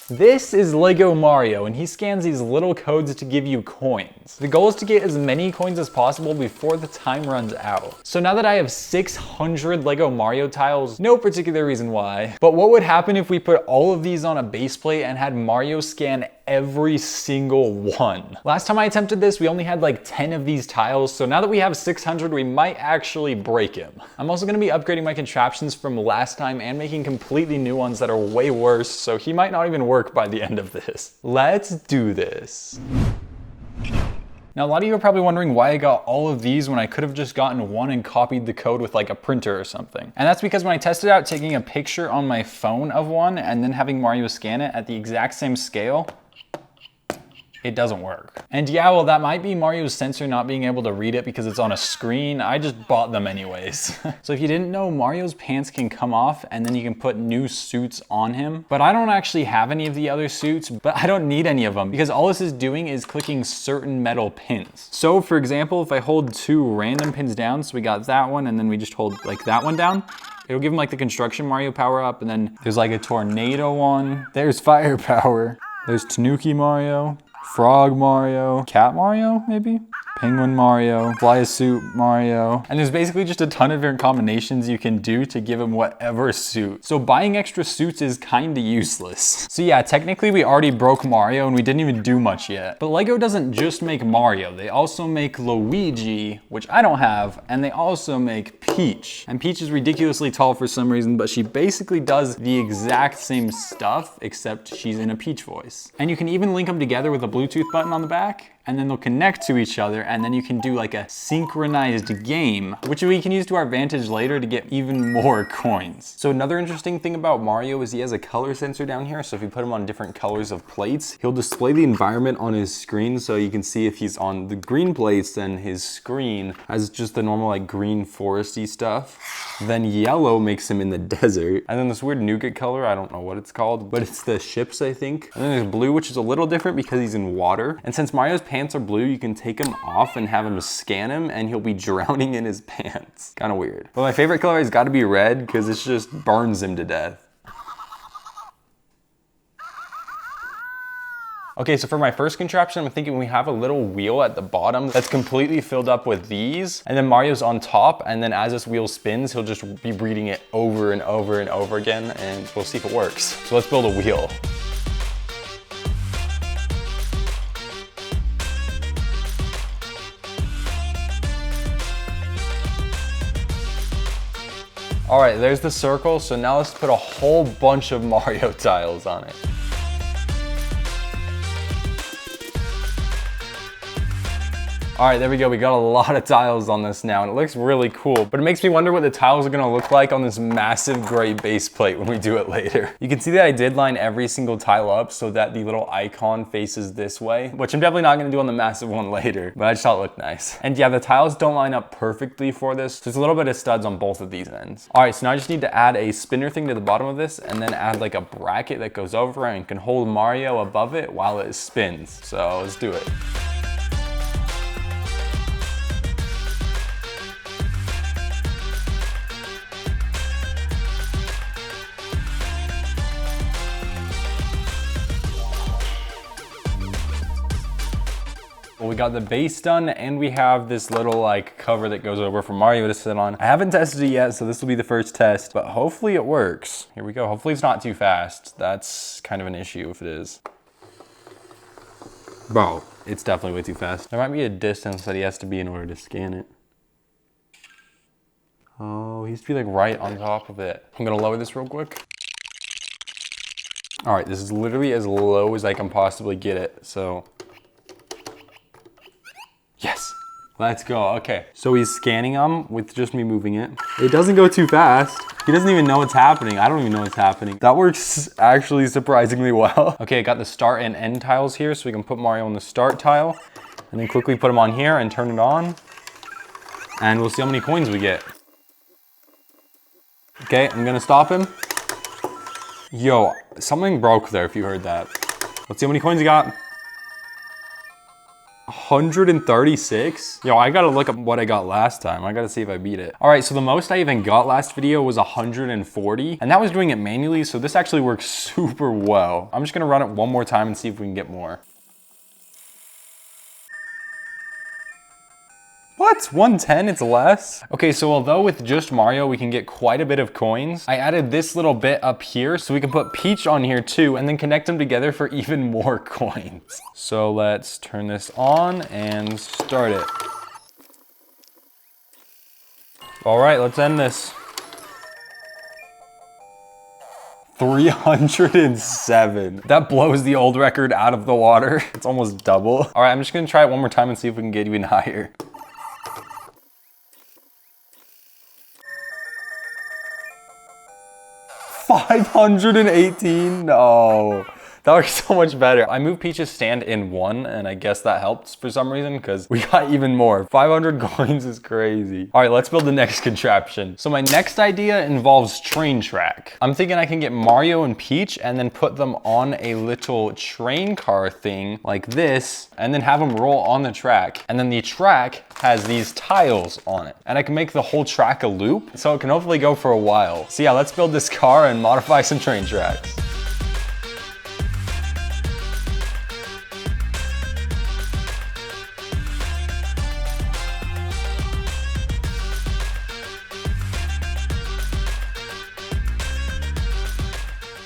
This is Lego Mario, and he scans these little codes to give you coins. The goal is to get as many coins as possible before the time runs out. So now that I have 600 Lego Mario tiles, no particular reason why, but what would happen if we put all of these on a base plate and had Mario scan every single one? Last time I attempted this, we only had like 10 of these tiles, so now that we have 600, we might actually break him. I'm also gonna be upgrading my contraptions from last time and making completely new ones that are way worse, so he might not even work by the end of this. Let's do this. Now, a lot of you are probably wondering why I got all of these when I could have just gotten one and copied the code with like a printer or something. And that's because when I tested out taking a picture on my phone of one and then having Mario scan it at the exact same scale, it doesn't work. And yeah, well, that might be Mario's sensor not being able to read it because it's on a screen. I just bought them anyways. So if you didn't know, Mario's pants can come off and then you can put new suits on him. But I don't actually have any of the other suits, but I don't need any of them because all this is doing is clicking certain metal pins. So for example, if I hold two random pins down, so we got that one and then we just hold like that one down, it'll give him like the construction Mario power up, and then there's like a tornado one. There's fire power. There's Tanuki Mario. Frog Mario, Cat Mario, maybe? Penguin Mario, Fly a Suit Mario. And there's basically just a ton of different combinations you can do to give him whatever suit. So buying extra suits is kinda useless. So yeah, technically we already broke Mario and we didn't even do much yet. But Lego doesn't just make Mario, they also make Luigi, which I don't have, and they also make Peach. And Peach is ridiculously tall for some reason, but she basically does the exact same stuff, except she's in a Peach voice. And you can even link them together with a Bluetooth button on the back, and then they'll connect to each other, and then you can do like a synchronized game, which we can use to our advantage later to get even more coins. So another interesting thing about Mario is he has a color sensor down here, so if you put him on different colors of plates, he'll display the environment on his screen, so you can see if he's on the green plates, then his screen has just the normal like green foresty stuff. Then yellow makes him in the desert. And then this weird nougat color, I don't know what it's called, but it's the ships, I think. And then there's blue, which is a little different because he's in water. And since Mario's pants are blue, you can take him off and have him scan him and he'll be drowning in his pants. Kind of weird. But my favorite color has got to be red because it just burns him to death. Okay, so for my first contraption, I'm thinking we have a little wheel at the bottom that's completely filled up with these, and then Mario's on top, and then as this wheel spins, he'll just be reading it over and over and over again, and we'll see if it works. So let's build a wheel. All right, there's the circle, so now let's put a whole bunch of Mario tiles on it. All right, there we go. We got a lot of tiles on this now, and it looks really cool, but it makes me wonder what the tiles are gonna look like on this massive gray base plate when we do it later. You can see that I did line every single tile up so that the little icon faces this way, which I'm definitely not gonna do on the massive one later, but I just thought it looked nice. And yeah, the tiles don't line up perfectly for this, so there's a little bit of studs on both of these ends. All right, so now I just need to add a spinner thing to the bottom of this, and then add like a bracket that goes over and can hold Mario above it while it spins. So let's do it. Well, we got the base done and we have this little like cover that goes over for Mario to sit on. I haven't tested it yet, so this will be the first test, but hopefully it works. Here we go. Hopefully it's not too fast. That's kind of an issue if it is. Bro, it's definitely way too fast. There might be a distance that he has to be in order to scan it. Oh, he has to be like right on top of it. I'm gonna lower this real quick. All right, this is literally as low as I can possibly get it, so. Yes, let's go. Okay, so he's scanning them with just me moving it. It doesn't go too fast. He doesn't even know what's happening. I don't even know what's happening. That works actually surprisingly well. Okay, I got the start and end tiles here, so we can put Mario on the start tile and then quickly put him on here and turn it on. And we'll see how many coins we get. Okay, I'm gonna stop him. Yo, something broke there if you heard that. Let's see how many coins he got. 136? Yo, I gotta look up what I got last time. I gotta see if I beat it. All right, so the most I even got last video was 140, and that was doing it manually, so this actually works super well. I'm just gonna run it one more time and see if we can get more. What? 110? It's less? Okay, so although with just Mario we can get quite a bit of coins, I added this little bit up here so we can put Peach on here too and then connect them together for even more coins. So let's turn this on and start it. All right, let's end this. 307. That blows the old record out of the water. It's almost double. All right, I'm just gonna try it one more time and see if we can get even higher. 518? No. That works so much better. I moved Peach's stand in one, and I guess that helps for some reason because we got even more. 500 coins is crazy. All right, let's build the next contraption. So my next idea involves train track. I'm thinking I can get Mario and Peach and then put them on a little train car thing like this, and then have them roll on the track. And then the track has these tiles on it. And I can make the whole track a loop, so it can hopefully go for a while. So yeah, let's build this car and modify some train tracks.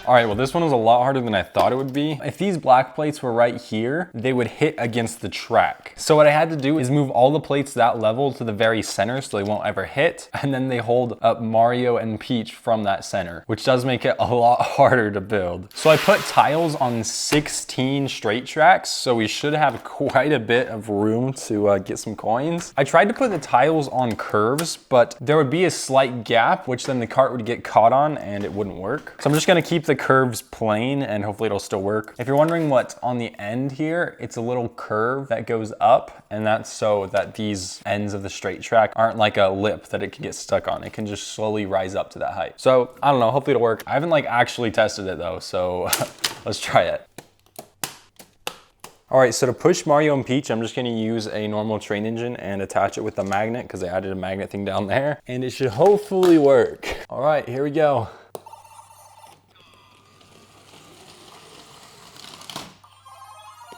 All right, well, this one was a lot harder than I thought it would be. If these black plates were right here, they would hit against the track. So what I had to do is move all the plates that level to the very center so they won't ever hit, and then they hold up Mario and Peach from that center, which does make it a lot harder to build. So I put tiles on 16 straight tracks, so we should have quite a bit of room to get some coins. I tried to put the tiles on curves, but there would be a slight gap, which then the cart would get caught on and it wouldn't work. So I'm just gonna keep the curves plain and hopefully it'll still work. If you're wondering what's on the end here, it's a little curve that goes up, and that's so that these ends of the straight track aren't like a lip that it can get stuck on. It can just slowly rise up to that height. So I don't know, hopefully it'll work. I haven't like actually tested it though, so let's try it. All right, so to push Mario and Peach, I'm just gonna use a normal train engine and attach it with a magnet because I added a magnet thing down there, and it should hopefully work. All right, here we go.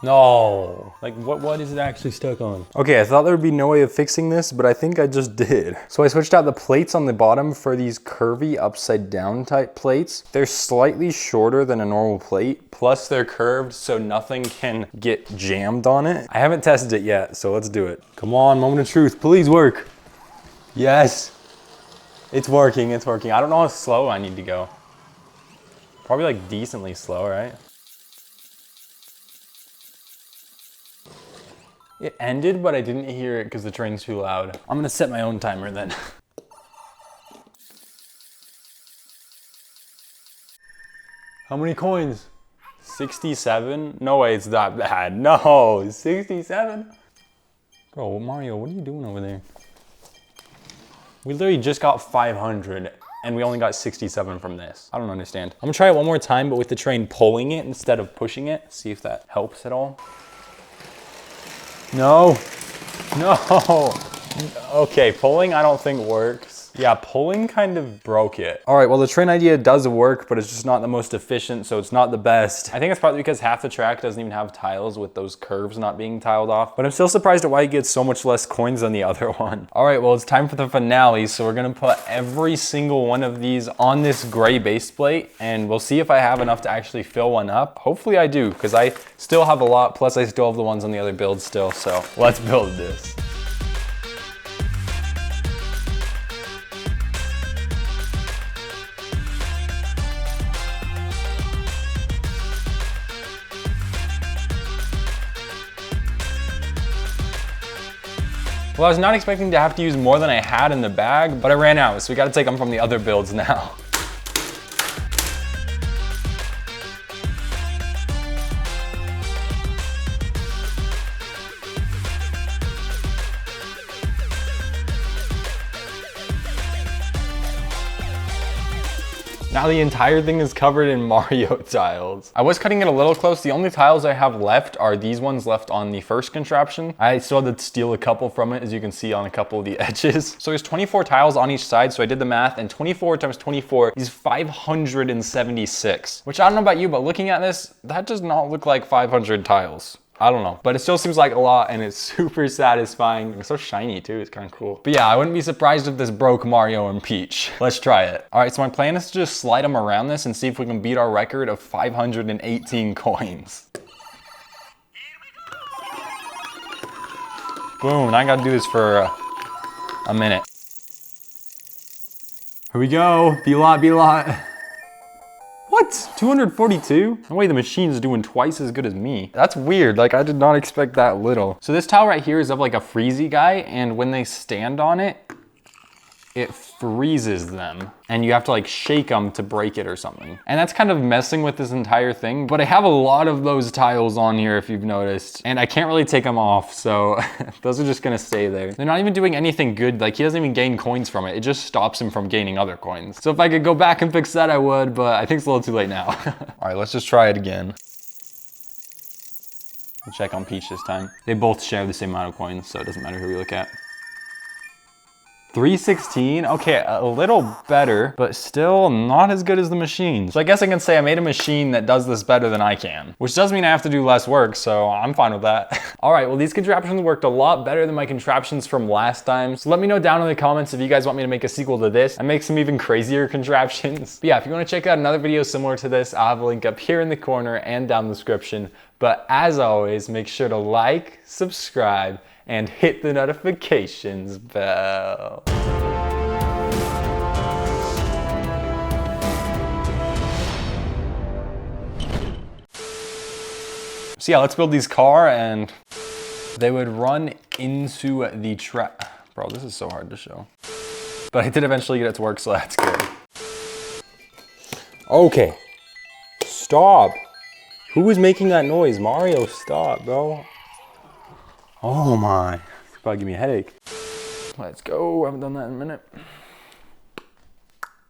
No, like what is it actually stuck on? Okay, I thought there would be no way of fixing this, but I think I just did. So I switched out the plates on the bottom for these curvy upside down type plates. They're slightly shorter than a normal plate, plus they're curved so nothing can get jammed on it. I haven't tested it yet, so let's do it. Come on, moment of truth, please work. Yes, it's working, it's working. I don't know how slow I need to go. Probably like decently slow, right? It ended, but I didn't hear it because the train's too loud. I'm gonna set my own timer then. How many coins? 67? No way it's that bad. No, 67? Bro, Mario, what are you doing over there? We literally just got 500 and we only got 67 from this. I don't understand. I'm gonna try it one more time, but with the train pulling it instead of pushing it. See if that helps at all. No, no. Okay, pulling I don't think works. Yeah, pulling kind of broke it. All right, well the train idea does work, but it's just not the most efficient, so it's not the best. I think it's probably because half the track doesn't even have tiles with those curves not being tiled off, but I'm still surprised at why you get so much less coins than the other one. All right, well it's time for the finale, so we're gonna put every single one of these on this gray base plate, and we'll see if I have enough to actually fill one up. Hopefully I do, because I still have a lot, plus I still have the ones on the other builds still, so let's build this. Well, I was not expecting to have to use more than I had in the bag, but I ran out, so we gotta take them from the other builds now. Now the entire thing is covered in Mario tiles. I was cutting it a little close. The only tiles I have left are these ones left on the first contraption. I still had to steal a couple from it, as you can see on a couple of the edges. So there's 24 tiles on each side, so I did the math, and 24 times 24 is 576, which I don't know about you, but looking at this, that does not look like 500 tiles. I don't know, but it still seems like a lot, and it's super satisfying. It's so shiny too, it's kind of cool. But yeah, I wouldn't be surprised if this broke Mario and Peach. Let's try it. All right, so my plan is to just slide them around this and see if we can beat our record of 518 coins. Boom, I gotta do this for a minute. Here we go, be-lot, be-lot. What? 242? No way, the machine's doing twice as good as me. That's weird, like I did not expect that little. So this tile right here is of like a freezy guy, and when they stand on it, it freezes them. And you have to like shake them to break it or something. And that's kind of messing with this entire thing, but I have a lot of those tiles on here if you've noticed, and I can't really take them off, so those are just gonna stay there. They're not even doing anything good, like he doesn't even gain coins from it. It just stops him from gaining other coins. So if I could go back and fix that, I would, but I think it's a little too late now. All right, let's just try it again. We'll check on Peach this time. They both share the same amount of coins, so it doesn't matter who we look at. 316, okay, a little better, but still not as good as the machine. So I guess I can say I made a machine that does this better than I can, which does mean I have to do less work, so I'm fine with that. All right, well, these contraptions worked a lot better than my contraptions from last time. So let me know down in the comments if you guys want me to make a sequel to this and make some even crazier contraptions. But yeah, if you wanna check out another video similar to this, I'll have a link up here in the corner and down in the description. But as always, make sure to like, subscribe, and hit the notifications bell. So yeah, let's build these car, and they would run into the trap. Bro, this is so hard to show. But I did eventually get it to work, so that's good. Okay, stop. Who was making that noise? Mario, stop, bro. Oh my, it's probably give me a headache. Let's go, I haven't done that in a minute.